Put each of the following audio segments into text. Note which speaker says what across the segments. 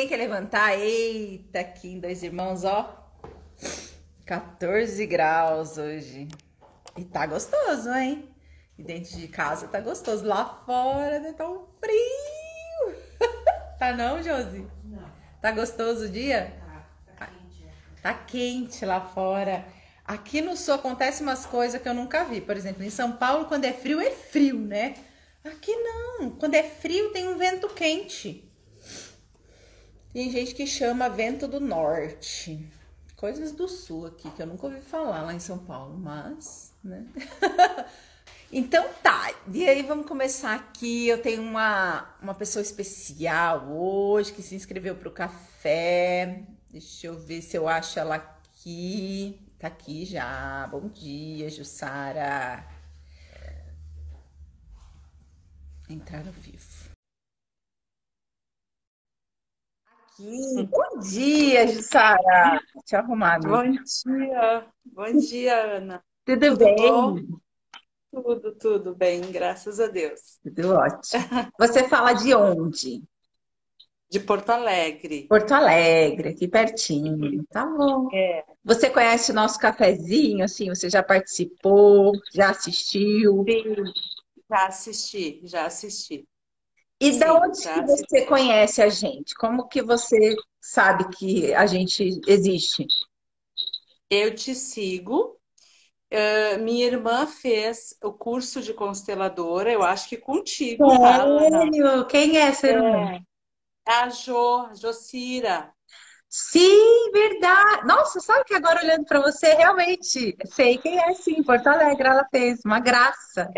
Speaker 1: Ninguém quer levantar? Eita, aqui em Dois Irmãos, ó. 14 graus hoje. E tá gostoso, hein? E dentro de casa tá gostoso. Lá fora né, tá um frio. Tá não, Josi?
Speaker 2: Não,
Speaker 1: Tá gostoso o dia?
Speaker 2: tá quente.
Speaker 1: Tá quente lá fora. Aqui no sul acontece umas coisas que eu nunca vi. Por exemplo, em São Paulo, quando é frio, né? Aqui não. Quando é frio, tem um vento quente. Tem gente que chama vento do norte. Coisas do sul aqui, que eu nunca ouvi falar lá em São Paulo, mas, né? Então tá, e aí vamos começar aqui. Eu tenho uma pessoa especial hoje que se inscreveu para o café. Deixa eu ver se eu acho ela aqui. Tá aqui já. Bom dia, Jussara. Entrar ao vivo. Aqui. Bom dia, Jussara. Deixa eu arrumar, amiga.
Speaker 2: Bom dia, Ana.
Speaker 1: Tudo
Speaker 2: Tudo bom?
Speaker 1: bem?
Speaker 2: Tudo bem, graças a Deus.
Speaker 1: Tudo ótimo. Você fala de onde?
Speaker 2: De Porto Alegre.
Speaker 1: Porto Alegre, aqui pertinho. Tá bom.
Speaker 2: É,
Speaker 1: Você conhece o nosso cafezinho, assim, você já participou, já assistiu?
Speaker 2: sim, já assisti.
Speaker 1: E da
Speaker 2: Sim,
Speaker 1: onde que
Speaker 2: já assisti.
Speaker 1: você conhece a gente? Como que você sabe que a gente existe?
Speaker 2: Eu te sigo. Minha irmã fez o curso de consteladora, eu acho que contigo, tá, Ana?
Speaker 1: Sério? Quem é essa irmã?
Speaker 2: É. A Jocira.
Speaker 1: Sim, verdade. Nossa, sabe que agora olhando para você, realmente sei quem é, sim. Porto Alegre, ela fez uma graça.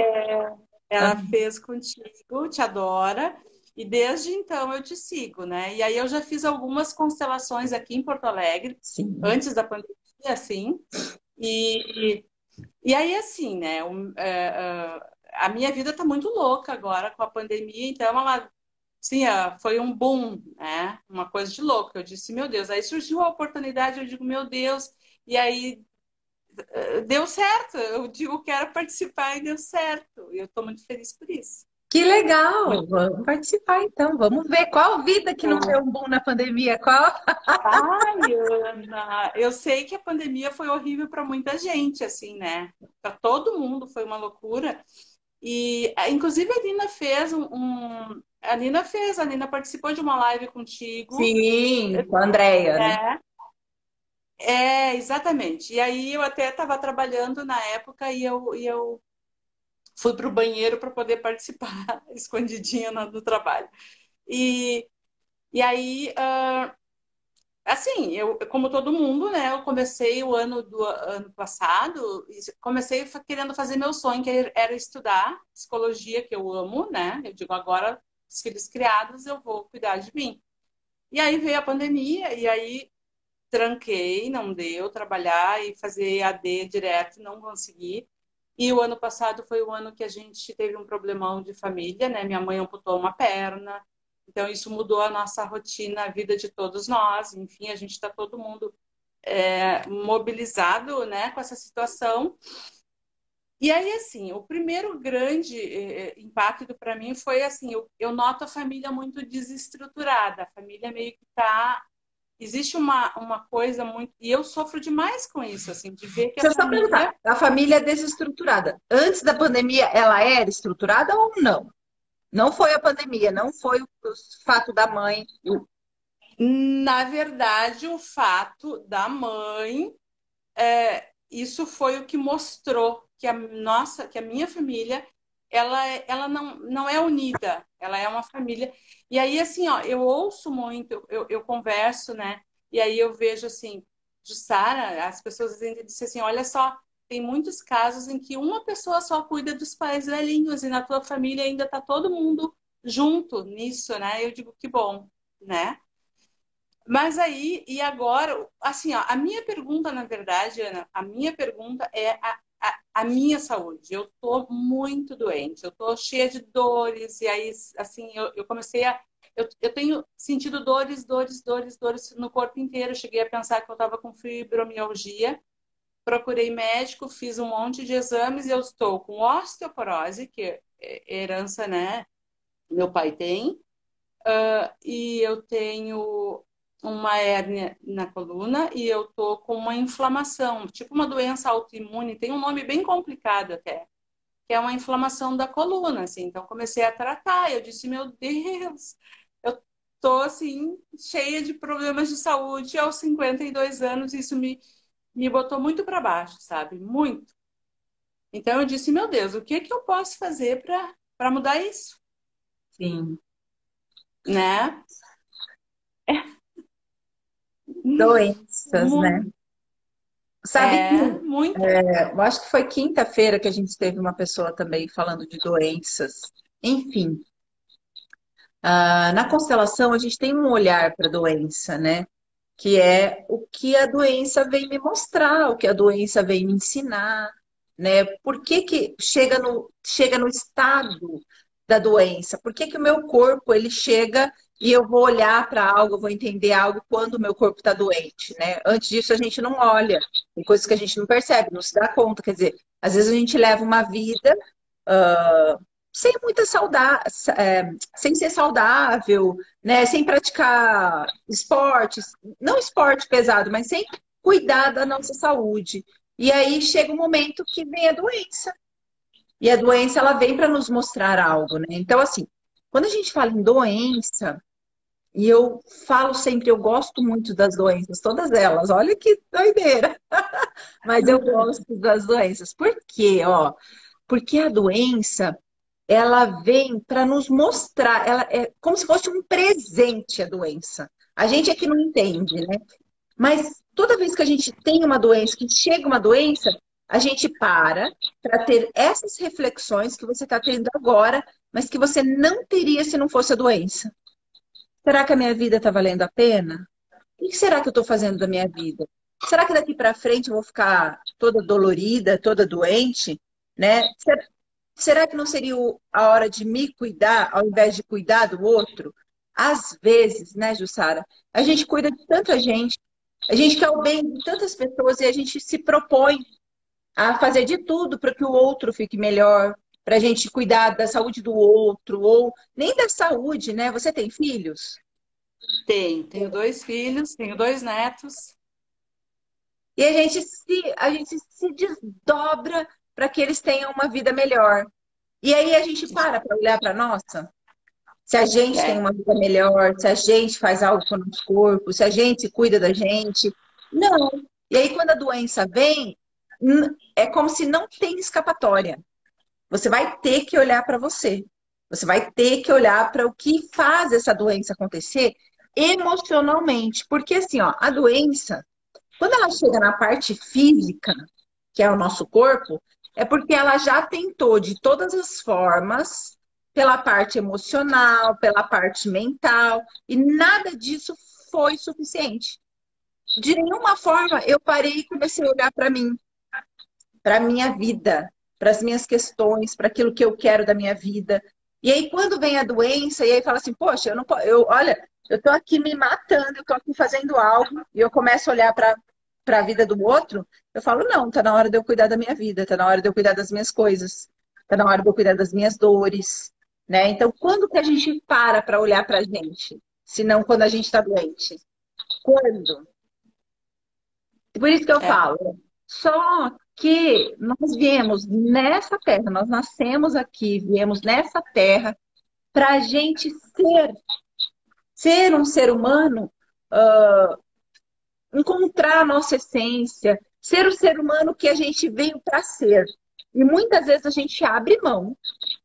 Speaker 2: Ela fez contigo, te adora, e desde então eu te sigo, né? E aí eu já fiz algumas constelações aqui em Porto Alegre,
Speaker 1: Sim.
Speaker 2: antes da pandemia, assim, e, e aí assim, né? A minha vida tá muito louca agora com a pandemia, então ela, sim, foi um boom, né? Uma coisa de louco. Eu disse, meu Deus, aí surgiu a oportunidade, eu digo, meu Deus, e aí deu certo, eu digo, quero participar e deu certo, e eu tô muito feliz por isso.
Speaker 1: Que legal!
Speaker 2: Muito
Speaker 1: Vamos participar então. Vamos ver qual vida que não deu
Speaker 2: bom.
Speaker 1: um boom na pandemia. Qual?
Speaker 2: Ai, Ana, eu sei que a pandemia foi horrível para muita gente, assim, né? Para todo mundo foi uma loucura. E, inclusive, a Nina participou de uma live contigo.
Speaker 1: Sim, com a Andrea, né?
Speaker 2: Exatamente. E aí eu até estava trabalhando na época e eu fui para o banheiro para poder participar, escondidinha no trabalho. E, e aí, assim, como todo mundo, né? Eu comecei o ano do ano passado, e comecei querendo fazer meu sonho, que era estudar psicologia, que eu amo, né? Eu digo, agora, os filhos criados, eu vou cuidar de mim. E aí veio a pandemia, e aí tranquei, não deu trabalhar e fazer AD direto, não consegui. E o ano passado foi o ano que a gente teve um problemão de família, né? Minha mãe amputou uma perna, então isso mudou a nossa rotina, a vida de todos nós. Enfim, a gente está todo mundo mobilizado, né, com essa situação. E aí, assim, o primeiro grande impacto para mim foi assim, eu noto a família muito desestruturada, a família meio que está. Existe uma coisa muito. E eu sofro demais com isso, assim, de ver que a
Speaker 1: Deixa eu só perguntar,
Speaker 2: família.
Speaker 1: a família é desestruturada. Antes da pandemia, ela era estruturada ou não? Não foi a pandemia, não foi o fato da mãe.
Speaker 2: Na verdade, o fato da mãe, isso foi o que mostrou que a minha família, ela não é unida, ela é uma família. E aí, assim, ó, eu ouço muito, eu converso, né? E aí eu vejo assim, Jussara, as pessoas ainda dizem assim, olha só, tem muitos casos em que uma pessoa só cuida dos pais velhinhos e na tua família ainda tá todo mundo junto nisso, né? Eu digo que bom, né? Mas aí, e agora, assim, ó, a minha pergunta, na verdade, Ana, a minha pergunta é a minha saúde. Eu tô muito doente, eu tô cheia de dores, e aí, assim, eu comecei a. Eu tenho sentido dores no corpo inteiro. Eu cheguei a pensar que eu estava com fibromialgia. Procurei médico, fiz um monte de exames e eu estou com osteoporose, que é herança, né? Meu pai tem. e eu tenho uma hérnia na coluna e eu tô com uma inflamação, tipo uma doença autoimune, tem um nome bem complicado até, que é uma inflamação da coluna, assim. Então comecei a tratar, eu disse, meu Deus, eu tô assim cheia de problemas de saúde aos 52 anos, isso me botou muito para baixo, sabe? Muito. Então eu disse, meu Deus, o que que eu posso fazer para mudar isso,
Speaker 3: Sim.
Speaker 2: né?
Speaker 3: Doenças, né? Sabe que
Speaker 2: Muito.
Speaker 3: eu acho que foi quinta-feira que a gente teve uma pessoa também falando de doenças. Enfim, na constelação a gente tem um olhar para a doença, né? Que é o que a doença vem me mostrar, o que a doença vem me ensinar, né? Por que que chega no estado da doença? Por que que o meu corpo ele chega e eu vou olhar para algo, eu vou entender algo quando o meu corpo está doente, né? Antes disso a gente não olha, tem coisas que a gente não percebe, não se dá conta, quer dizer, às vezes a gente leva uma vida ah, sem muita saudade, sem ser saudável, né? Sem praticar esportes, não esporte pesado, mas sem cuidar da nossa saúde. E aí chega um momento que vem a doença. E a doença ela vem para nos mostrar algo, né? Então, assim, quando a gente fala em doença, e eu falo sempre, eu gosto muito das doenças, todas elas, olha que doideira, mas eu gosto das doenças. Por quê? Ó, porque a doença ela vem para nos mostrar, ela é como se fosse um presente a doença. A gente é que não entende, né? Mas toda vez que a gente tem uma doença, que chega uma doença, a gente para ter essas reflexões que você está tendo agora, mas que você não teria se não fosse a doença. Será que a minha vida está valendo a pena? O que será que eu estou fazendo da minha vida? Será que daqui para frente eu vou ficar toda dolorida, toda doente, né? Será que não seria a hora de me cuidar ao invés de cuidar do outro? Às vezes, né, Jussara? A gente cuida de tanta gente, a gente quer o bem de tantas pessoas e a gente se propõe a fazer de tudo para que o outro fique melhor, para a gente cuidar da saúde do outro, ou nem da saúde, né? Você tem filhos?
Speaker 2: Tenho 2 filhos, tenho 2 netos.
Speaker 3: E a gente se desdobra para que eles tenham uma vida melhor. E aí a gente para olhar para a nossa. Se a gente tem
Speaker 2: É,
Speaker 3: uma vida melhor, se a gente faz algo com o nosso corpo, se a gente cuida da gente. Não. E aí, quando a doença vem, é como se não tem escapatória. Você vai ter que olhar para você. Você vai ter que olhar para o que faz essa doença acontecer emocionalmente. Porque, assim, ó, a doença, quando ela chega na parte física, que é o nosso corpo, é porque ela já tentou de todas as formas, pela parte emocional, pela parte mental, e nada disso foi suficiente. De nenhuma forma eu parei e comecei a olhar para mim, para a minha vida, para as minhas questões, para aquilo que eu quero da minha vida. E aí, quando vem a doença, e aí fala assim, poxa, eu não posso, olha, eu tô aqui me matando, eu tô aqui fazendo algo, e eu começo a olhar para a vida do outro, eu falo, não, tá na hora de eu cuidar da minha vida, tá na hora de eu cuidar das minhas coisas, tá na hora de eu cuidar das minhas dores, né? Então, quando que a gente para olhar pra gente? Se não quando a gente tá doente? Quando? Por isso que eu
Speaker 2: é,
Speaker 3: falo, só que nós viemos nessa terra, nós nascemos aqui, viemos nessa terra para a gente ser um ser humano, encontrar a nossa essência, ser o ser humano que a gente veio para ser. E muitas vezes a gente abre mão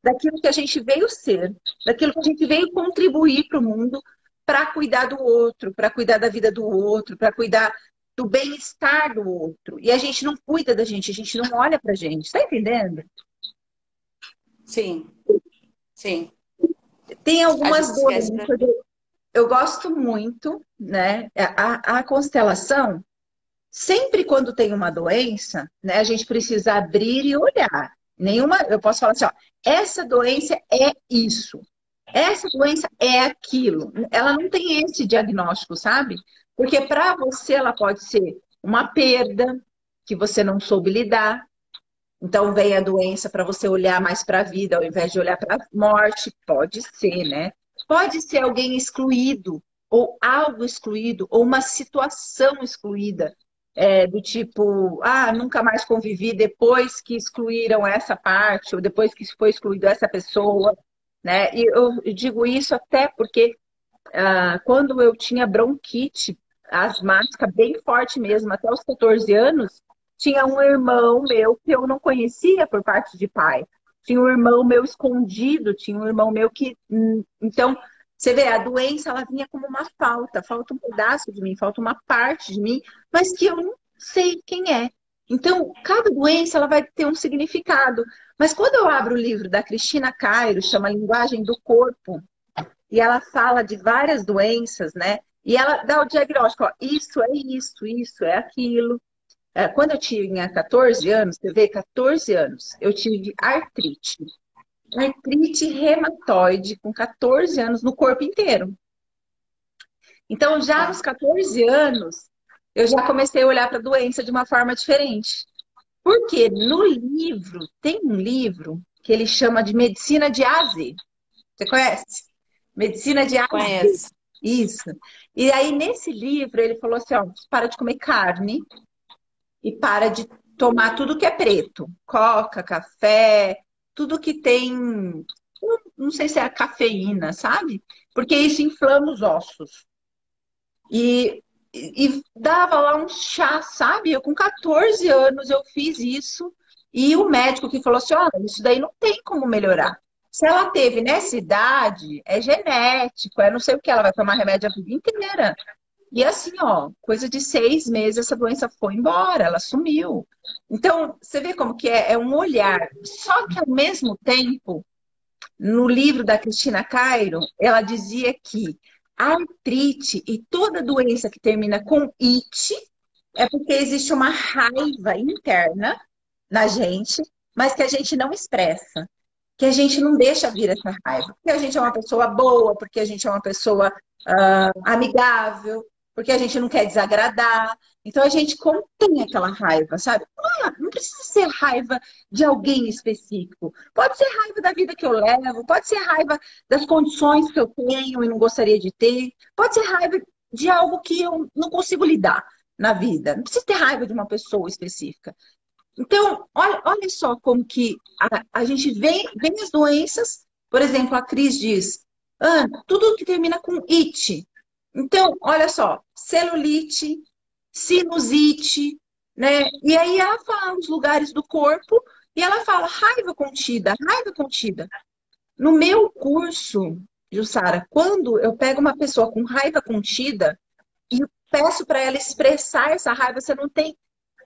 Speaker 3: daquilo que a gente veio ser, daquilo que a gente veio contribuir para o mundo, para cuidar do outro, para cuidar da vida do outro, para cuidar do bem-estar do outro. E a gente não cuida da gente, a gente não olha para a gente. Está entendendo?
Speaker 2: sim, sim.
Speaker 3: Tem
Speaker 2: A
Speaker 3: algumas
Speaker 2: gente esquece
Speaker 3: doenças.
Speaker 2: da
Speaker 3: Eu gosto muito, né? A constelação, sempre quando tem uma doença, né, a gente precisa abrir e olhar. Nenhuma, eu posso falar assim, ó, essa doença é isso. Essa doença é aquilo. Ela não tem esse diagnóstico, sabe? Porque para você ela pode ser uma perda que você não soube lidar. Então vem a doença para você olhar mais para a vida ao invés de olhar para a morte, pode ser, né? pode ser alguém excluído, ou algo excluído, ou uma situação excluída. Do tipo, nunca mais convivi depois que excluíram essa parte, ou depois que foi excluído essa pessoa, né? E eu digo isso até porque quando eu tinha bronquite asmática bem forte mesmo, até os 14 anos, tinha um irmão meu que eu não conhecia por parte de pai. Tinha um irmão meu escondido, tinha um irmão meu que. Então, você vê, a doença ela vinha como uma falta um pedaço de mim, falta uma parte de mim, mas que eu não sei quem é. Então, cada doença ela vai ter um significado. Mas quando eu abro o livro da Cristina Cairo, chama Linguagem do Corpo, e ela fala de várias doenças, né? E ela dá o diagnóstico, ó, isso é aquilo. Quando eu tinha 14 anos, você vê, 14 anos, eu tive artrite. Artrite reumatoide com 14 anos no corpo inteiro. Então, já nos 14 anos, eu já comecei a olhar para a doença de uma forma diferente. Porque no livro, tem um livro que ele chama de Medicina de A a Z. Você conhece? Medicina de A a Z.
Speaker 2: Conheço.
Speaker 3: Isso. E aí, nesse livro, ele falou assim, ó, para de comer carne e para de tomar tudo que é preto. Coca, café, tudo que tem, não sei se é a cafeína, sabe? Porque isso inflama os ossos. E dava lá um chá, sabe? Eu com 14 anos eu fiz isso. E o médico que falou assim, olha, isso daí não tem como melhorar. Se ela teve nessa idade, é genético, é não sei o que, ela vai tomar remédio a vida inteira. E assim, ó, coisa de 6 meses, essa doença foi embora, ela sumiu. Então, você vê como que é um olhar. Só que, ao mesmo tempo, no livro da Cristina Cairo, ela dizia que a artrite e toda doença que termina com it é porque existe uma raiva interna na gente, mas que a gente não expressa. Que a gente não deixa vir essa raiva. Porque a gente é uma pessoa boa, porque a gente é uma pessoa amigável, porque a gente não quer desagradar. Então a gente contém aquela raiva, sabe? Não precisa ser raiva de alguém específico. Pode ser raiva da vida que eu levo, pode ser raiva das condições que eu tenho e não gostaria de ter, pode ser raiva de algo que eu não consigo lidar na vida. Não precisa ter raiva de uma pessoa específica. Então, olha só como que a gente vê as doenças, por exemplo, a Cris diz, tudo que termina com it. Então, olha só, celulite, sinusite, né? E aí ela fala os lugares do corpo e ela fala raiva contida, raiva contida. No meu curso, Jussara, quando eu pego uma pessoa com raiva contida e peço para ela expressar essa raiva, você não tem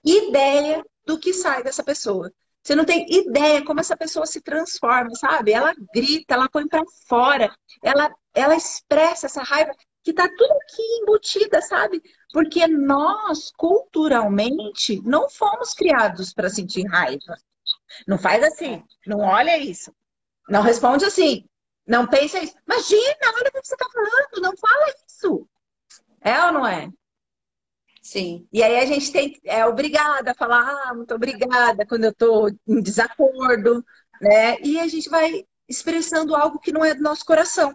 Speaker 3: ideia do que sai dessa pessoa. Você não tem ideia como essa pessoa se transforma, sabe? Ela grita, ela põe para fora, ela expressa essa raiva que tá tudo aqui embutida, sabe? Porque nós, culturalmente, não fomos criados para sentir raiva. Não faz assim, não olha isso, não responde assim, não pensa isso. Imagina, olha o que você tá falando, não fala isso. É ou não é?
Speaker 2: Sim.
Speaker 3: E aí a gente é obrigada a falar, muito obrigada quando eu estou em desacordo, né? E a gente vai expressando algo que não é do nosso coração.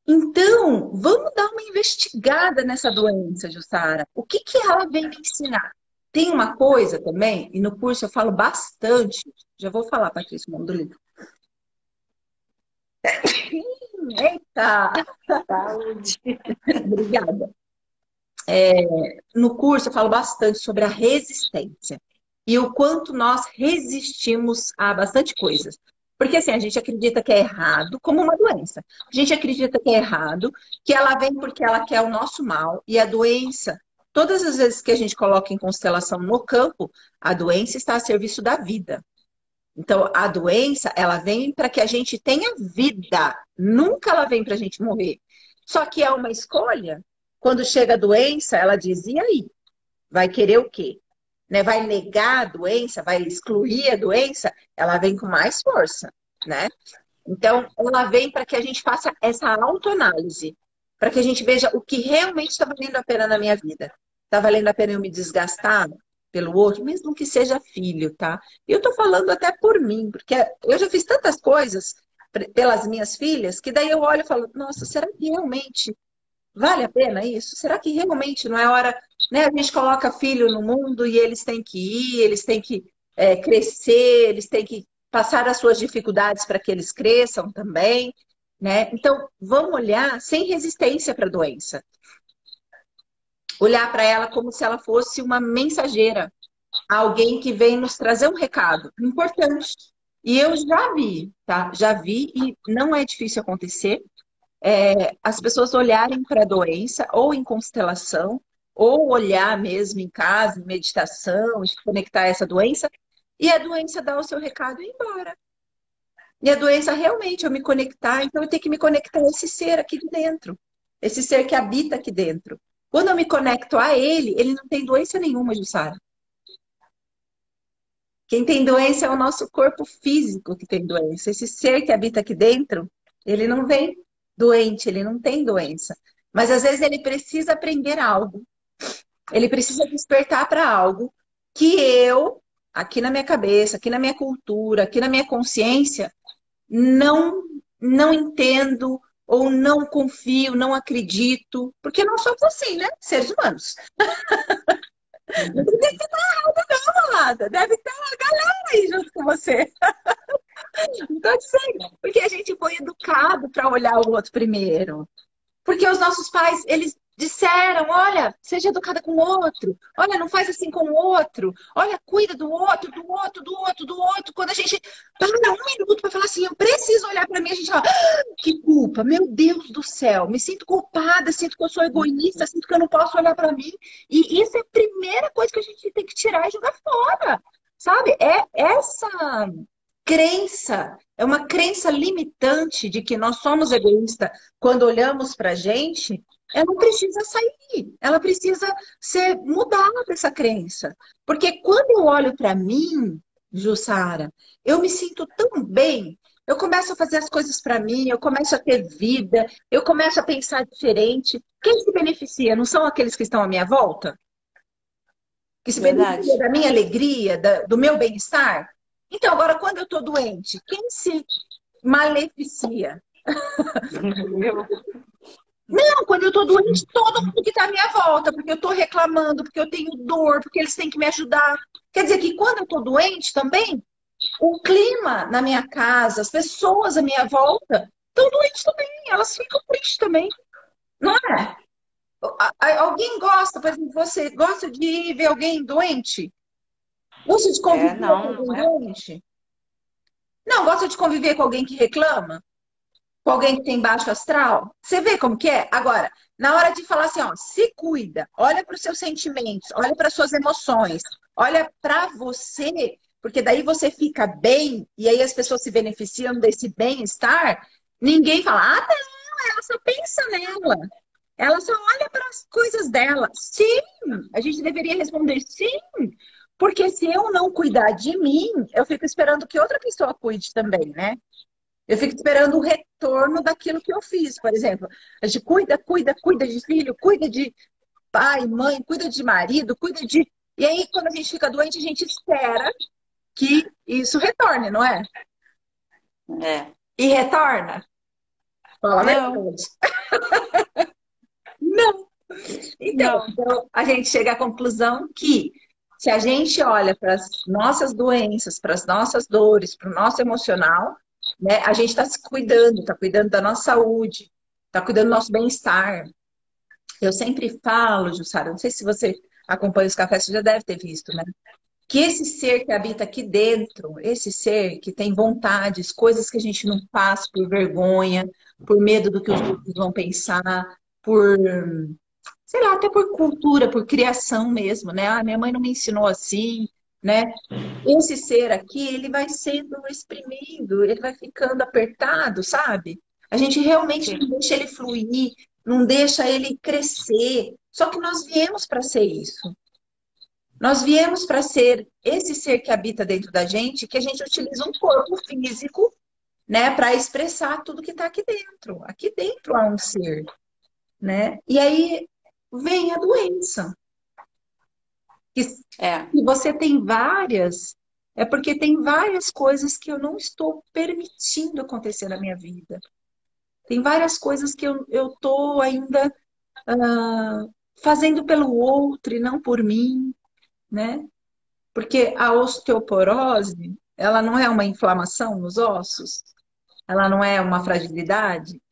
Speaker 3: Então, vamos dar uma investigada nessa doença, Jussara. O que ela vem me ensinar? Tem uma coisa também, e no curso eu falo bastante, já vou falar, Patrícia, o nome do livro. Eita!
Speaker 2: Saúde.
Speaker 3: Obrigada. No curso eu falo bastante sobre a resistência e o quanto nós resistimos a bastante coisas. Porque assim, a gente acredita que é errado, como uma doença. A gente acredita que é errado, que ela vem porque ela quer o nosso mal. E a doença, todas as vezes que a gente coloca em constelação no campo, a doença está a serviço da vida. Então, a doença, ela vem para que a gente tenha vida. Nunca ela vem para a gente morrer. Só que é uma escolha. Quando chega a doença, ela diz, e aí? Vai querer o quê? Né? Vai negar a doença? Vai excluir a doença? Ela vem com mais força, né? Então, ela vem para que a gente faça essa autoanálise. Para que a gente veja o que realmente está valendo a pena na minha vida. Está valendo a pena eu me desgastar pelo outro, mesmo que seja filho, tá? E eu tô falando até por mim, porque eu já fiz tantas coisas pelas minhas filhas, que daí eu olho e falo, nossa, será que realmente vale a pena isso? Será que realmente não é hora, né? A gente coloca filho no mundo e eles têm que ir, eles têm que crescer, eles têm que passar as suas dificuldades para que eles cresçam também, né? Então, vamos olhar sem resistência para a doença. Olhar para ela como se ela fosse uma mensageira, alguém que vem nos trazer um recado importante. E eu já vi, tá? Já vi e não é difícil acontecer. As pessoas olharem para a doença, ou em constelação, ou olhar mesmo em casa, em meditação, e se conectar a essa doença, e a doença dar o seu recado e ir embora. E a doença realmente eu me conectar, então eu tenho que me conectar a esse ser aqui de dentro, esse ser que habita aqui dentro. Quando eu me conecto a ele, ele não tem doença nenhuma, Jussara. Quem tem doença é o nosso corpo físico que tem doença. Esse ser que habita aqui dentro, ele não vem doente, ele não tem doença. Mas às vezes ele precisa aprender algo. Ele precisa despertar para algo que eu, aqui na minha cabeça, aqui na minha cultura, aqui na minha consciência, não entendo ou não confio, não acredito, porque nós somos assim, né? Seres humanos. Não deve ter nada, não, amada. Deve ter uma galera aí junto com você. Então, dizendo, porque a gente foi educado para olhar o outro primeiro. Porque os nossos pais, eles disseram, olha, seja educada com o outro. Olha, não faz assim com o outro. Olha, cuida do outro, do outro, do outro, do outro. Quando a gente para um minuto para falar assim, eu preciso olhar para mim, a gente fala, que culpa, meu Deus do céu. Me sinto culpada, sinto que eu sou egoísta, sinto que eu não posso olhar para mim. E isso é a primeira coisa que a gente tem que tirar e jogar fora. Sabe? É essa crença, é uma crença limitante de que nós somos egoístas quando olhamos para a gente, ela precisa sair, ela precisa ser mudada, essa crença. Porque quando eu olho para mim, Jussara, eu me sinto tão bem, eu começo a fazer as coisas para mim, eu começo a ter vida, eu começo a pensar diferente. Quem se beneficia? Não são aqueles que estão à minha volta? Que se beneficia
Speaker 2: Verdade.
Speaker 3: da minha alegria, do meu bem-estar? Então, agora, quando eu estou doente, quem se maleficia? Não, quando eu estou doente, todo mundo que está à minha volta, porque eu estou reclamando, porque eu tenho dor, porque eles têm que me ajudar. Quer dizer que quando eu estou doente também, o clima na minha casa, as pessoas à minha volta estão doentes também, elas ficam tristes também, não é? Alguém gosta, por exemplo, você gosta de ver alguém doente? Gosta de conviver com
Speaker 2: Não,
Speaker 3: alguém
Speaker 2: não é.
Speaker 3: doente? Não, gosta de conviver com alguém que reclama? Com alguém que tem baixo astral? Você vê como que é? Agora, na hora de falar assim, ó, se cuida, olha para os seus sentimentos, olha para as suas emoções, olha para você, porque daí você fica bem e aí as pessoas se beneficiam desse bem-estar. Ninguém fala, ah, não, ela só pensa nela. Ela só olha para as coisas dela. Sim, a gente deveria responder sim. Porque se eu não cuidar de mim, eu fico esperando que outra pessoa cuide também, né? Eu fico esperando o retorno daquilo que eu fiz. Por exemplo, a gente cuida, cuida, cuida de filho, cuida de pai, mãe, cuida de marido, cuida de. E aí, quando a gente fica doente, a gente espera que isso retorne, não é?
Speaker 2: É.
Speaker 3: E retorna? Fala a
Speaker 2: Não,
Speaker 3: verdade. Não.
Speaker 2: não.
Speaker 3: Então, a gente chega à conclusão que se a gente olha para as nossas doenças, para as nossas dores, para o nosso emocional, né, a gente está cuidando da nossa saúde, está cuidando do nosso bem-estar. Eu sempre falo, Jussara, não sei se você acompanha os cafés, você já deve ter visto, né? Que esse ser que habita aqui dentro, esse ser que tem vontades, coisas que a gente não faz por vergonha, por medo do que os outros vão pensar, por sei lá, até por cultura, por criação mesmo, né? Ah, minha mãe não me ensinou assim, né? Esse ser aqui, ele vai sendo exprimido, ele vai ficando apertado, sabe? A gente realmente não
Speaker 2: Sim.
Speaker 3: deixa ele fluir, não deixa ele crescer. Só que nós viemos para ser isso. Nós viemos para ser esse ser que habita dentro da gente, que a gente utiliza um corpo físico, né, para expressar tudo que está aqui dentro. Aqui dentro há um ser, né? E aí vem a doença. Que
Speaker 2: É.
Speaker 3: e você tem várias. É porque tem várias coisas que eu não estou permitindo acontecer na minha vida. Tem várias coisas que eu tô ainda ah, fazendo pelo outro e não por mim, né? Porque a osteoporose, ela não é uma inflamação nos ossos, ela não é uma fragilidade.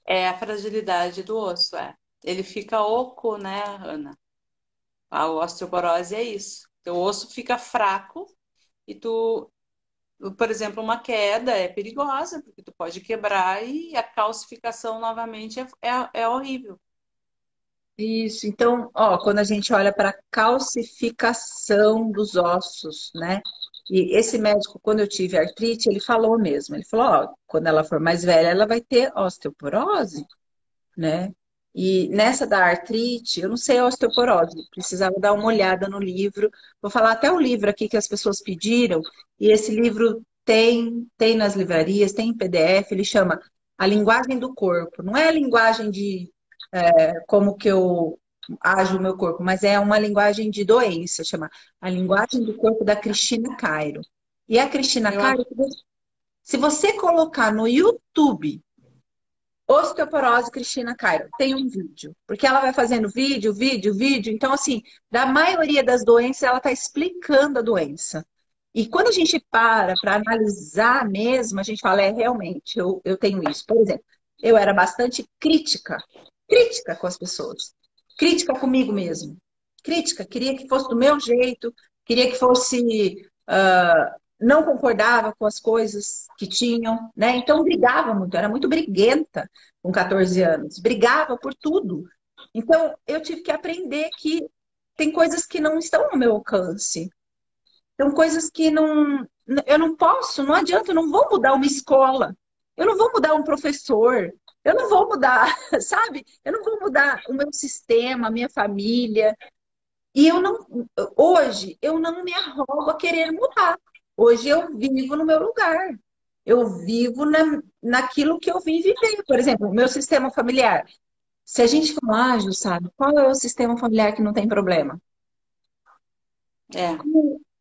Speaker 2: É a fragilidade do osso, é. Ele fica oco, né, Ana? A osteoporose é isso. Teu osso fica fraco e tu, por exemplo, uma queda é perigosa, porque tu pode quebrar e a calcificação novamente é horrível.
Speaker 3: Isso, então, ó, quando a gente olha para a calcificação dos ossos, né? E esse médico, quando eu tive artrite, ele falou mesmo, ele falou, ó, quando ela for mais velha, ela vai ter osteoporose, né? E nessa da artrite, eu não sei a osteoporose, precisava dar uma olhada no livro. Vou falar até o livro aqui que as pessoas pediram, e esse livro tem nas livrarias, tem em PDF, ele chama A Linguagem do Corpo. Não é a linguagem de como que eu ajo o meu corpo, mas é uma linguagem de doença, chama A Linguagem do Corpo da Cristina Cairo. E a Cristina
Speaker 2: Eu,
Speaker 3: Cairo, se você colocar no YouTube osteoporose Cristina Cairo, tem um vídeo, porque ela vai fazendo vídeo, vídeo, vídeo, então assim, da maioria das doenças ela está explicando a doença. E quando a gente para analisar mesmo, a gente fala, realmente, eu tenho isso. Por exemplo, eu era bastante crítica com as pessoas, crítica comigo mesmo, crítica, queria que fosse do meu jeito, queria que fosse, não concordava com as coisas que tinham, né? Então brigava muito, era muito briguenta com 14 anos, brigava por tudo. Então eu tive que aprender que tem coisas que não estão no meu alcance. São coisas que não, eu não posso, não adianta, eu não vou mudar uma escola, eu não vou mudar um professor, eu não vou mudar, sabe? Eu não vou mudar o meu sistema, a minha família. E eu não, hoje, eu não me arrogo a querer mudar. Hoje eu vivo no meu lugar. Eu vivo naquilo que eu vim viver. Por exemplo, o meu sistema familiar. Se a gente for ágil, sabe? Qual é o sistema familiar que não tem problema?
Speaker 2: é.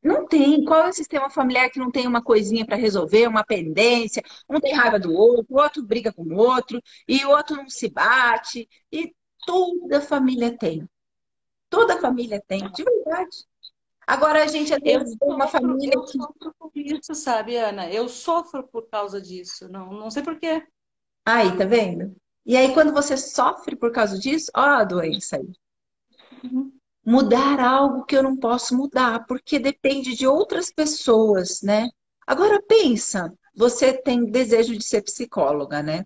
Speaker 3: Não tem. Qual é o sistema familiar que não tem uma coisinha para resolver, uma pendência? Um tem raiva do outro, o outro briga com o outro, e o outro não se bate. E toda família tem. Toda família tem, de verdade. Agora a gente às vezes vê uma família
Speaker 2: Eu
Speaker 3: que.
Speaker 2: sofro por isso, sabe, Ana? Eu sofro por causa disso. Não, não sei por quê.
Speaker 3: Aí, tá vendo? E aí, quando você sofre por causa disso, ó a doença aí.
Speaker 2: Uhum.
Speaker 3: Mudar algo que eu não posso mudar, porque depende de outras pessoas, né? Agora pensa, você tem desejo de ser psicóloga, né?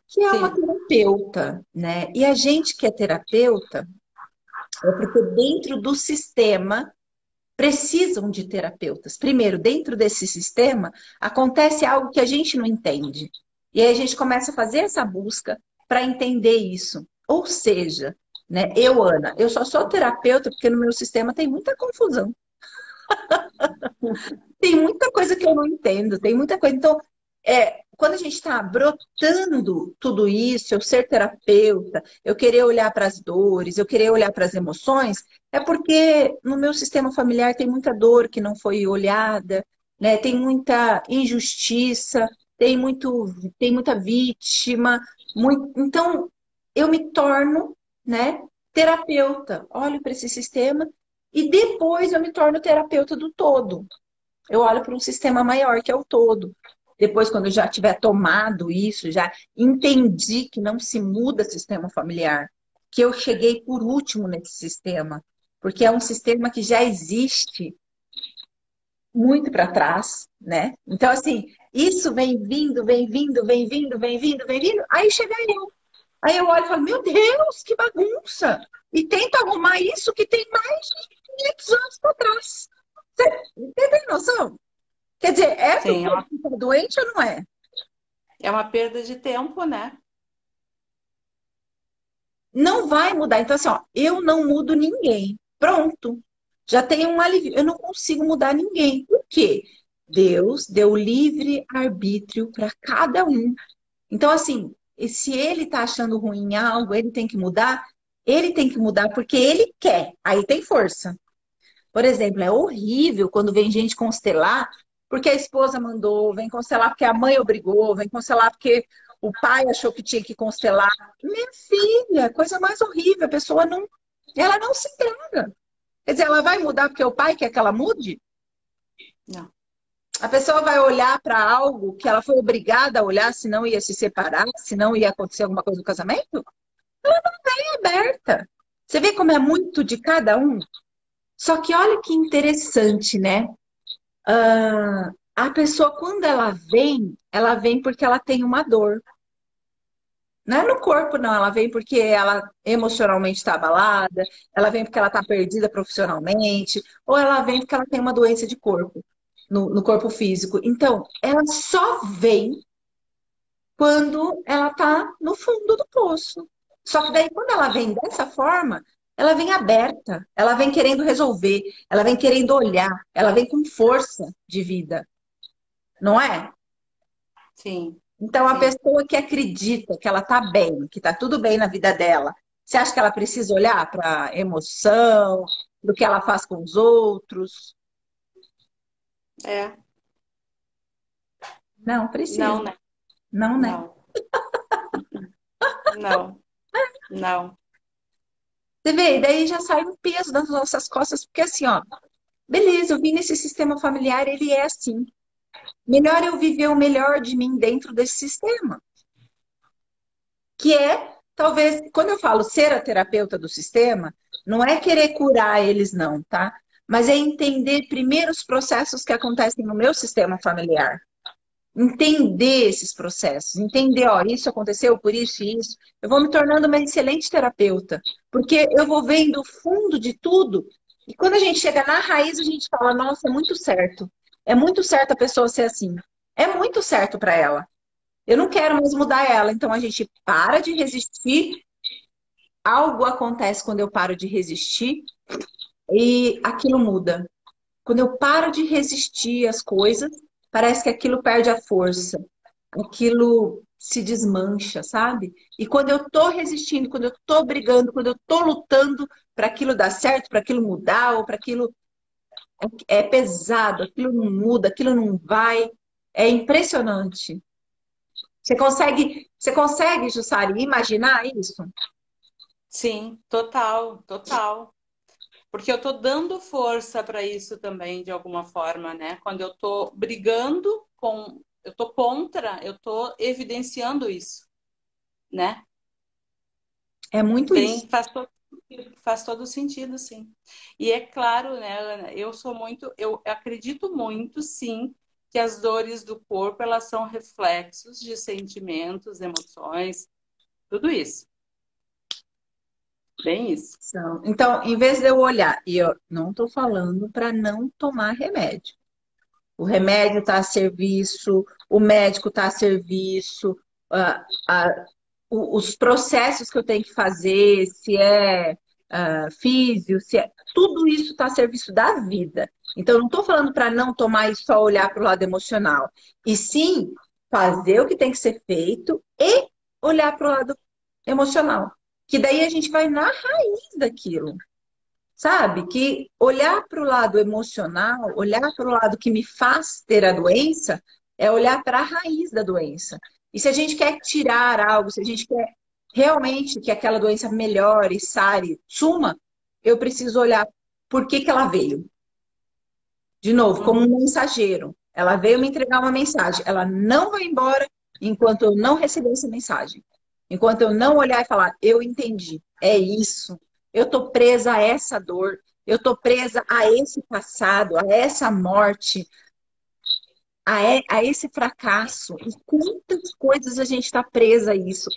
Speaker 3: Que é uma
Speaker 2: Sim,
Speaker 3: terapeuta, né? E a gente que é terapeuta é porque dentro do sistema precisam de terapeutas. Primeiro, dentro desse sistema, acontece algo que a gente não entende. E aí a gente começa a fazer essa busca para entender isso. Ou seja, né, eu, Ana, eu só sou terapeuta porque no meu sistema tem muita confusão. Tem muita coisa que eu não entendo, tem muita coisa. Então, quando a gente está brotando tudo isso, eu ser terapeuta, eu querer olhar para as dores, eu querer olhar para as emoções, é porque no meu sistema familiar tem muita dor que não foi olhada, né? Tem muita injustiça, tem muita vítima. Então, eu me torno, né, terapeuta. Olho para esse sistema e depois eu me torno terapeuta do todo. Eu olho para um sistema maior, que é o todo. Depois, quando eu já tiver tomado isso, já entendi que não se muda sistema familiar, que eu cheguei por último nesse sistema, porque é um sistema que já existe muito para trás, né? Então, assim, isso vem vindo, vem vindo, vem vindo, vem vindo, vem vindo, aí chega eu. Aí eu olho e falo, meu Deus, que bagunça! E tento arrumar isso que tem mais de 500 anos para trás. Você tem noção? Quer dizer, é pro
Speaker 2: sim,
Speaker 3: corpo ficar doente ou não é?
Speaker 2: é uma perda de tempo, né?
Speaker 3: Não vai mudar. Então, assim, ó, eu não mudo ninguém. Pronto. Já tem um alívio. Eu não consigo mudar ninguém. Por quê? Deus deu livre arbítrio para cada um. Então, assim, e se ele tá achando ruim algo, ele tem que mudar porque ele quer. Aí tem força. Por exemplo, é horrível quando vem gente constelar porque a esposa mandou, vem constelar porque a mãe obrigou, vem constelar porque o pai achou que tinha que constelar. Minha filha, coisa mais horrível, a pessoa não, ela não se entrega. Quer dizer, ela vai mudar porque o pai quer que ela mude?
Speaker 2: Não.
Speaker 3: A pessoa vai olhar para algo que ela foi obrigada a olhar, senão ia se separar, senão ia acontecer alguma coisa no casamento? É aberta. Você vê como é muito de cada um? Só que olha que interessante, né? A pessoa, quando ela vem porque ela tem uma dor. Não é no corpo, não. Ela vem porque ela emocionalmente está abalada, ela vem porque ela está perdida profissionalmente, ou ela vem porque ela tem uma doença de corpo, no corpo físico. Então, ela só vem quando ela está no fundo do poço. Só que daí, quando ela vem dessa forma, ela vem aberta, ela vem querendo resolver, ela vem querendo olhar, ela vem com força de vida, não é?
Speaker 2: Sim,
Speaker 3: Então, a
Speaker 2: sim.
Speaker 3: pessoa que acredita que ela está bem, que está tudo bem na vida dela, você acha que ela precisa olhar para a emoção, do que ela faz com os outros?
Speaker 2: É.
Speaker 3: Não precisa.
Speaker 2: Não, né?
Speaker 3: Não, né?
Speaker 2: Não. Não. Não.
Speaker 3: Você vê, e daí já sai um peso das nossas costas, porque assim, ó, beleza, eu vim nesse sistema familiar, ele é assim. Melhor eu viver o melhor de mim dentro desse sistema. Que é, talvez, quando eu falo ser a terapeuta do sistema, não é querer curar eles, não, tá? Mas é entender primeiro os processos que acontecem no meu sistema familiar. Entender esses processos, entender, ó, isso aconteceu por isso e isso. Eu vou me tornando uma excelente terapeuta, porque eu vou vendo o fundo de tudo, e quando a gente chega na raiz, a gente fala, nossa, é muito certo. É muito certo a pessoa ser assim. É muito certo para ela. Eu não quero mais mudar ela, então a gente para de resistir. Algo acontece quando eu paro de resistir e aquilo muda. Quando eu paro de resistir às coisas, parece que aquilo perde a força, aquilo se desmancha, sabe? E quando eu tô resistindo, quando eu tô brigando, quando eu tô lutando para aquilo dar certo, para aquilo mudar, ou para aquilo é pesado, aquilo não muda, aquilo não vai, é impressionante. Você consegue, Jussari, imaginar isso?
Speaker 2: Sim, total, total. Porque eu tô dando força para isso também, de alguma forma, né? Quando eu tô brigando com, eu tô contra, eu tô evidenciando isso, né?
Speaker 3: É muito isso.
Speaker 2: Tem, faz todo sentido, sim. E é claro, né, Ana, eu sou muito, eu acredito muito, sim, que as dores do corpo, elas são reflexos de sentimentos, emoções, tudo isso. Bem isso.
Speaker 3: Então, em vez de eu olhar, e eu não estou falando para não tomar remédio. O remédio está a serviço, o médico está a serviço, ah, ah, os processos que eu tenho que fazer, se é físio, se é. Tudo isso está a serviço da vida. Então, eu não estou falando para não tomar e só olhar para o lado emocional. E sim fazer o que tem que ser feito e olhar para o lado emocional. Que daí a gente vai na raiz daquilo. Sabe? Que olhar para o lado emocional, olhar para o lado que me faz ter a doença, é olhar para a raiz da doença. E se a gente quer tirar algo, se a gente quer realmente que aquela doença melhore, sare, suma, eu preciso olhar por que que ela veio. De novo, como
Speaker 2: Uhum.
Speaker 3: um mensageiro. Ela veio me entregar uma mensagem. Ela não vai embora enquanto eu não receber essa mensagem. Enquanto eu não olhar e falar, eu entendi, é isso. Eu tô presa a essa dor. Eu tô presa a esse passado, a essa morte, a esse fracasso. E quantas coisas a gente está presa a isso?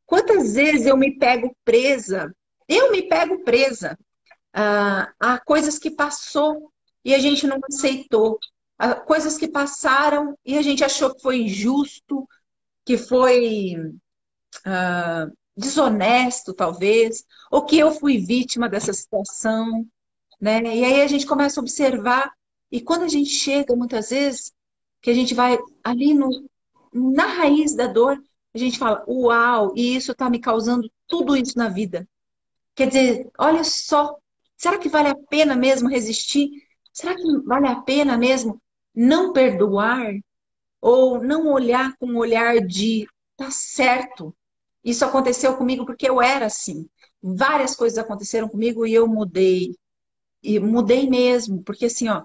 Speaker 3: Quantas vezes eu me pego presa? Eu me pego presa a coisas que passou e a gente não aceitou, a coisas que passaram e a gente achou que foi injusto, que foi desonesto, talvez, ou que eu fui vítima dessa situação, né? E aí a gente começa a observar, e quando a gente chega, muitas vezes, que a gente vai ali na raiz da dor, a gente fala, uau, e isso está me causando tudo isso na vida. Quer dizer, olha só. Será que vale a pena mesmo resistir? Será que vale a pena mesmo não perdoar? Ou não olhar com um olhar de tá certo. Isso aconteceu comigo porque eu era assim. Várias coisas aconteceram comigo e eu mudei. E mudei mesmo, porque assim, ó,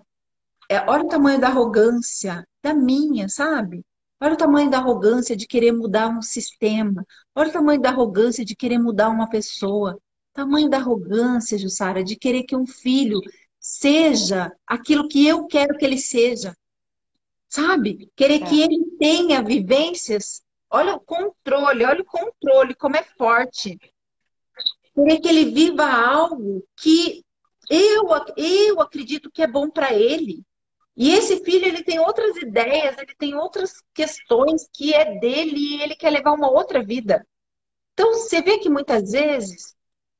Speaker 3: olha o tamanho da arrogância da minha, sabe? Olha o tamanho da arrogância de querer mudar um sistema. Olha o tamanho da arrogância de querer mudar uma pessoa. Tamanho da arrogância, Jussara, de querer que um filho seja aquilo que eu quero que ele seja, sabe? Querer
Speaker 2: É.
Speaker 3: que ele tenha vivências. Olha o controle, como é forte. Querer que ele viva algo que eu acredito que é bom para ele. E esse filho, ele tem outras ideias, ele tem outras questões que é dele e ele quer levar uma outra vida. Então, você vê que muitas vezes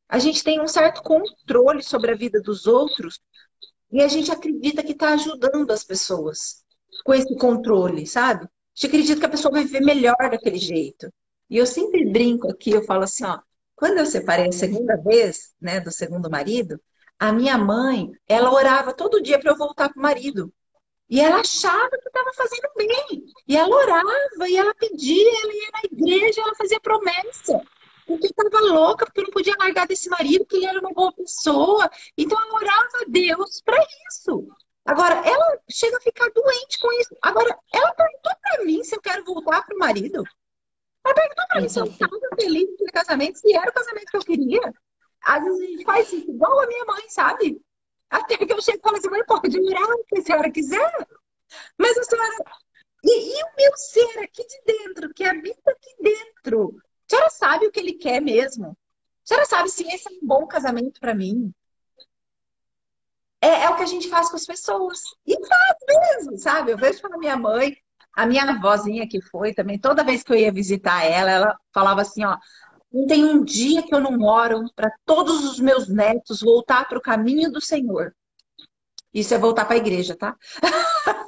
Speaker 3: a gente tem um certo controle sobre a vida dos outros e a gente acredita que está ajudando as pessoas com esse controle, sabe? A gente acredita que a pessoa vai viver melhor daquele jeito. E eu sempre brinco aqui, eu falo assim, ó, quando eu separei a segunda vez, né, do segundo marido, a minha mãe, ela orava todo dia para eu voltar pro marido. E ela achava que estava fazendo bem. E ela orava, e ela pedia, ela ia na igreja, ela fazia promessa. Porque estava louca, porque eu não podia largar desse marido, que ele era uma boa pessoa. Então ela orava a Deus para isso. Agora, ela chega a ficar doente com isso. Agora, ela perguntou para mim se eu quero voltar para o marido. Ela perguntou para mim se eu estava feliz com aquele casamento, se era o casamento que eu queria. Às vezes a gente faz isso igual a minha mãe, sabe? Até que eu chego e falo assim, mãe, pode orar o que a senhora quiser. Mas a senhora. E o meu ser aqui de dentro, que habita aqui dentro, a senhora sabe o que ele quer mesmo? A senhora sabe se esse é um bom casamento para mim? É o que a gente faz com as pessoas. E faz mesmo, sabe? Eu vejo com a minha mãe, a minha avózinha que foi também, toda vez que eu ia visitar ela, ela falava assim, ó, não tem um dia que eu não oro para todos os meus netos voltar para o caminho do Senhor. Isso é voltar para a igreja, tá?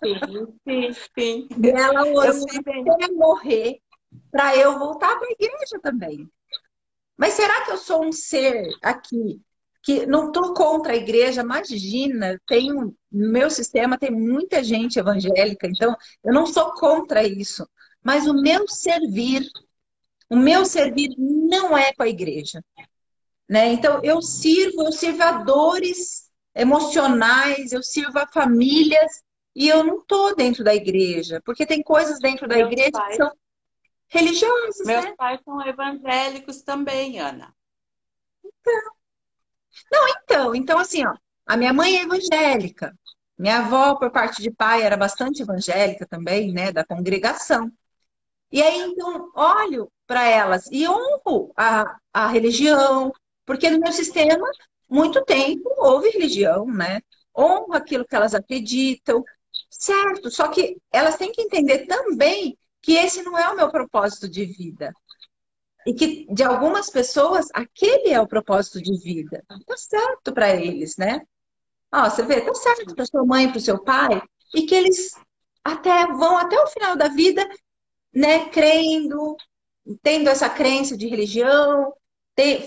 Speaker 2: Sim, sim, sim.
Speaker 3: E ela
Speaker 2: Eu
Speaker 3: orou
Speaker 2: sei bem.
Speaker 3: até morrer para eu voltar para a igreja também. Mas será que eu sou um ser aqui que não estou contra a igreja? Imagina, no meu sistema tem muita gente evangélica, então eu não sou contra isso. Mas o meu servir não é com a igreja, né? Então eu sirvo a dores emocionais, eu sirvo a famílias e eu não estou dentro da igreja, porque tem coisas dentro da
Speaker 2: Meus
Speaker 3: igreja que
Speaker 2: pais,
Speaker 3: são religiosas,
Speaker 2: meus
Speaker 3: né?
Speaker 2: pais são evangélicos também, Ana.
Speaker 3: Então assim, ó, a minha mãe é evangélica, minha avó, por parte de pai, era bastante evangélica também, né, da congregação. E aí, então, olho para elas e honro a religião, porque no meu sistema, muito tempo, houve religião, né? Honro aquilo que elas acreditam, certo? Só que elas têm que entender também que esse não é o meu propósito de vida. E que, de algumas pessoas, aquele é o propósito de vida. Tá certo para eles, né? Ó, você vê, tá certo para sua mãe, para o seu pai, e que eles vão até o final da vida, né, crendo, tendo essa crença de religião,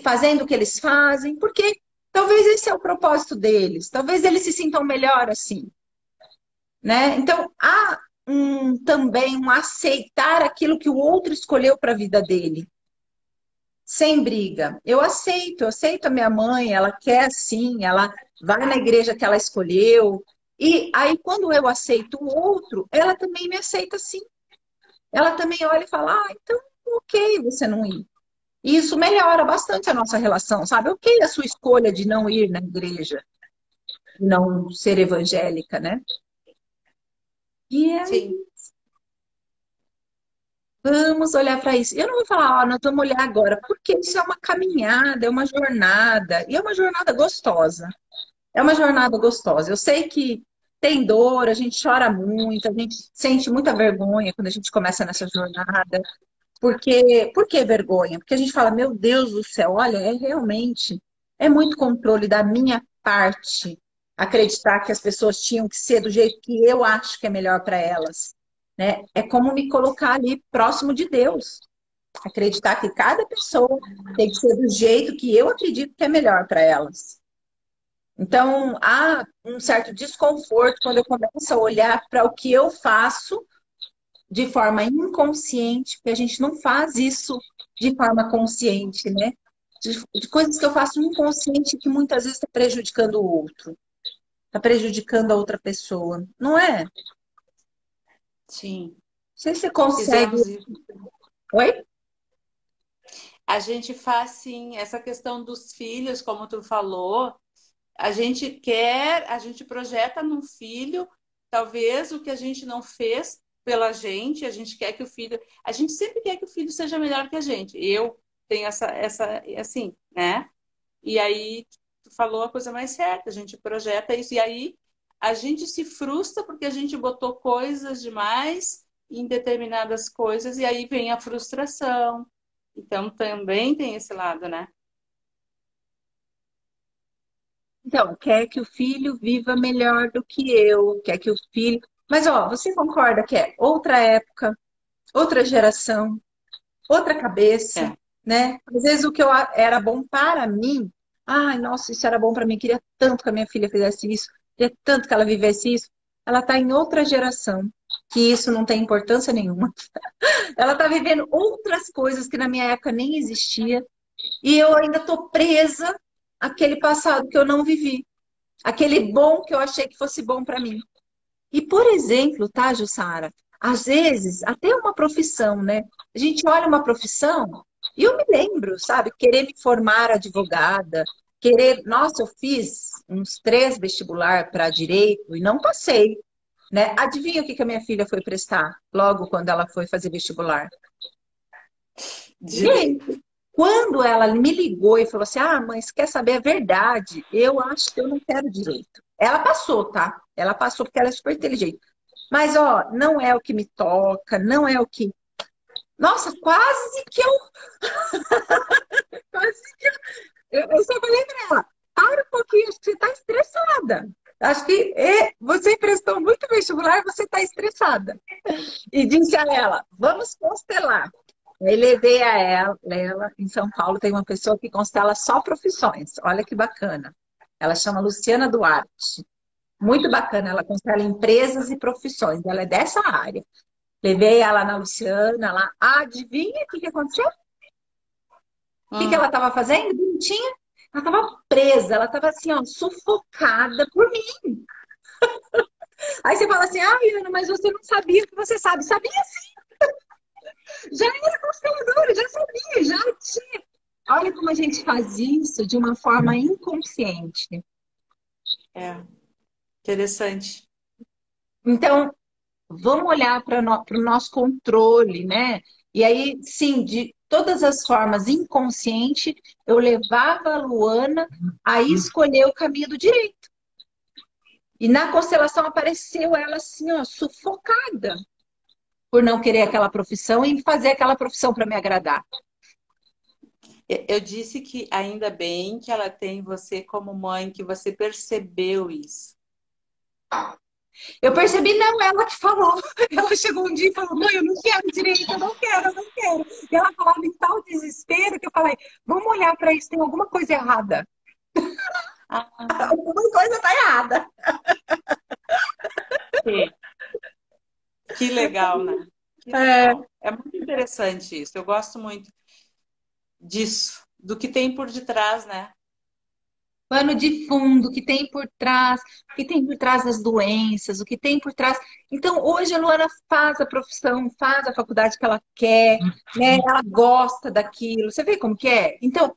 Speaker 3: fazendo o que eles fazem, porque talvez esse é o propósito deles, talvez eles se sintam melhor assim, né? Então, há também um aceitar aquilo que o outro escolheu para a vida dele, sem briga. Eu aceito a minha mãe, ela quer assim, ela vai na igreja que ela escolheu, e aí quando eu aceito o outro, ela também me aceita assim. Ela também olha e fala, então, ok, você não ir. E isso melhora bastante a nossa relação, sabe? Ok, a sua escolha de não ir na igreja, de não ser evangélica, né? E aí,
Speaker 2: Sim.
Speaker 3: vamos olhar para isso. Eu não vou falar, nós vamos olhar agora, porque isso é uma caminhada, é uma jornada, e é uma jornada gostosa. É uma jornada gostosa. Eu sei que tem dor, a gente chora muito, a gente sente muita vergonha quando a gente começa nessa jornada. Por que vergonha? Porque a gente fala, meu Deus do céu, olha, realmente, é muito controle da minha parte acreditar que as pessoas tinham que ser do jeito que eu acho que é melhor para elas, né? É como me colocar ali próximo de Deus. Acreditar que cada pessoa tem que ser do jeito que eu acredito que é melhor para elas. Então, há um certo desconforto quando eu começo a olhar para o que eu faço de forma inconsciente, porque a gente não faz isso de forma consciente, né? De coisas que eu faço inconsciente que muitas vezes está prejudicando o outro, está prejudicando a outra pessoa, não é? Não
Speaker 2: Sim,
Speaker 3: sei se você consegue.
Speaker 2: fizemos isso.
Speaker 3: Oi?
Speaker 2: A gente faz sim, essa questão dos filhos, como tu falou, a gente quer, a gente projeta num filho, talvez o que a gente não fez pela gente, a gente quer que o filho, a gente sempre quer que o filho seja melhor que a gente. Eu tenho assim, né? E aí tu falou a coisa mais certa, a gente projeta isso e aí a gente se frustra porque a gente botou coisas demais em determinadas coisas e aí vem a frustração. Então também tem esse lado, né?
Speaker 3: Então, quer que o filho viva melhor do que eu, quer que o filho. Mas, ó, você concorda que é outra época, outra geração, outra cabeça,
Speaker 2: É.
Speaker 3: né? Às vezes o que era bom para mim, ai, nossa, isso era bom para mim, queria tanto que a minha filha fizesse isso, queria tanto que ela vivesse isso. Ela está em outra geração, que isso não tem importância nenhuma. Ela está vivendo outras coisas que na minha época nem existia, e eu ainda estou presa àquele passado que eu não vivi, aquele bom que eu achei que fosse bom para mim. E, por exemplo, tá, Jussara? Às vezes, até uma profissão, né? A gente olha uma profissão e eu me lembro, sabe? Querer me formar advogada, querer. Nossa, eu fiz uns 3 vestibular para direito e não passei, né? Adivinha o que que a minha filha foi prestar logo quando ela foi fazer vestibular?
Speaker 2: Direito.
Speaker 3: Direito. Quando ela me ligou e falou assim: Ah, mãe, você quer saber a verdade? Eu acho que eu não quero direito. Ela passou, tá? Ela passou porque ela é super inteligente. Mas, ó, não é o que me toca, não é o que. Nossa, quase que eu. Quase que eu só falei pra ela: para um pouquinho, acho que você tá estressada. Acho que você prestou muito vestibular e você tá estressada. E disse a ela: vamos constelar. Aí levei ela, em São Paulo tem uma pessoa que constela só profissões. Olha que bacana. Ela chama Luciana Duarte. Muito bacana, ela constela empresas e profissões. Ela é dessa área. Levei ela na Luciana lá. Adivinha o que que aconteceu? O que que ela
Speaker 2: Hum.
Speaker 3: estava fazendo? Bonitinha. Ela estava presa, ela estava assim, ó, sufocada por mim. Aí você fala assim, ai, Ana, mas você não sabia o que você sabe. Sabia sim, já era consteladora, já sabia, já tinha. Olha como a gente faz isso de uma forma inconsciente.
Speaker 2: É, interessante.
Speaker 3: Então, vamos olhar para o nosso controle, né? E aí, sim, de todas as formas inconsciente, eu levava a Luana a escolher o caminho do direito. E na constelação apareceu ela assim, ó, sufocada por não querer aquela profissão e fazer aquela profissão para me agradar.
Speaker 2: Eu disse que ainda bem que ela tem você como mãe, que você percebeu isso.
Speaker 3: Eu percebi, não, ela que falou. Ela chegou um dia e falou, mãe, eu não quero direito, eu não quero, eu não quero. E ela falava em tal desespero que eu falei, vamos olhar para isso, tem alguma coisa errada.
Speaker 2: Ah,
Speaker 3: Alguma coisa está errada.
Speaker 2: que que legal, né? Que
Speaker 3: É,
Speaker 2: legal. É muito interessante isso. Eu gosto muito disso, do que tem por detrás, né?
Speaker 3: pano de fundo, o que tem por trás, o que tem por trás das doenças, o que tem por trás. Então, hoje a Luana faz a profissão, faz a faculdade que ela quer, né? Ela gosta daquilo. Você vê como que é? Então,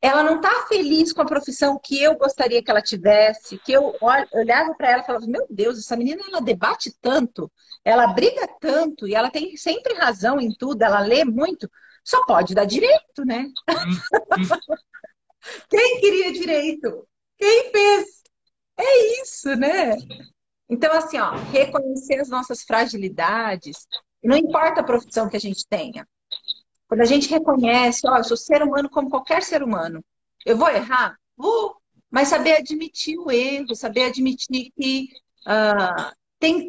Speaker 3: ela não está feliz com a profissão que eu gostaria que ela tivesse, que eu olhava para ela e falava, meu Deus, essa menina ela debate tanto, ela briga tanto e ela tem sempre razão em tudo, ela lê muito, só pode dar direito, né? Quem queria direito? Quem fez? É isso, né? Então, assim, ó, reconhecer as nossas fragilidades, não importa a profissão que a gente tenha. Quando a gente reconhece, ó, eu sou ser humano como qualquer ser humano. Eu vou errar? Vou. Mas saber admitir o erro, saber admitir que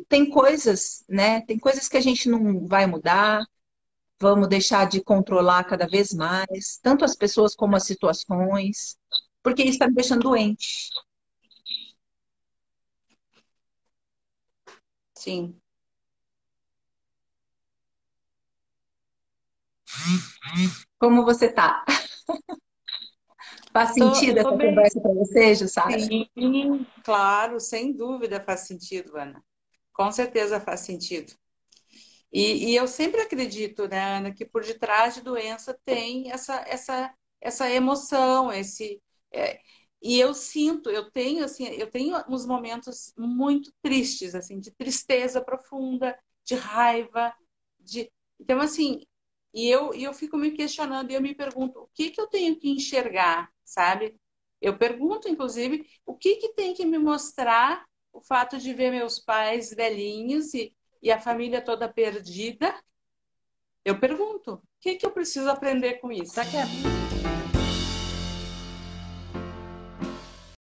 Speaker 3: tem coisas, né? Tem coisas que a gente não vai mudar, vamos deixar de controlar cada vez mais, tanto as pessoas como as situações, porque isso está me deixando doente.
Speaker 2: Sim.
Speaker 3: Como você tá? Faz
Speaker 2: Eu
Speaker 3: sentido
Speaker 2: tô
Speaker 3: essa
Speaker 2: bem.
Speaker 3: conversa para você, Jussara?
Speaker 2: Sim, claro, sem dúvida faz sentido, Ana. Com certeza faz sentido. E eu sempre acredito, né, Ana, que por detrás de doença tem essa emoção, é, e eu sinto, eu tenho assim, eu tenho uns momentos muito tristes, assim, de tristeza profunda, de raiva, então assim, e eu fico me questionando e eu me pergunto, o que que eu tenho que enxergar, sabe? Eu pergunto, inclusive, o que que tem que me mostrar o fato de ver meus pais velhinhos e a família toda perdida, eu pergunto, o que que eu preciso aprender com isso?
Speaker 1: Será que é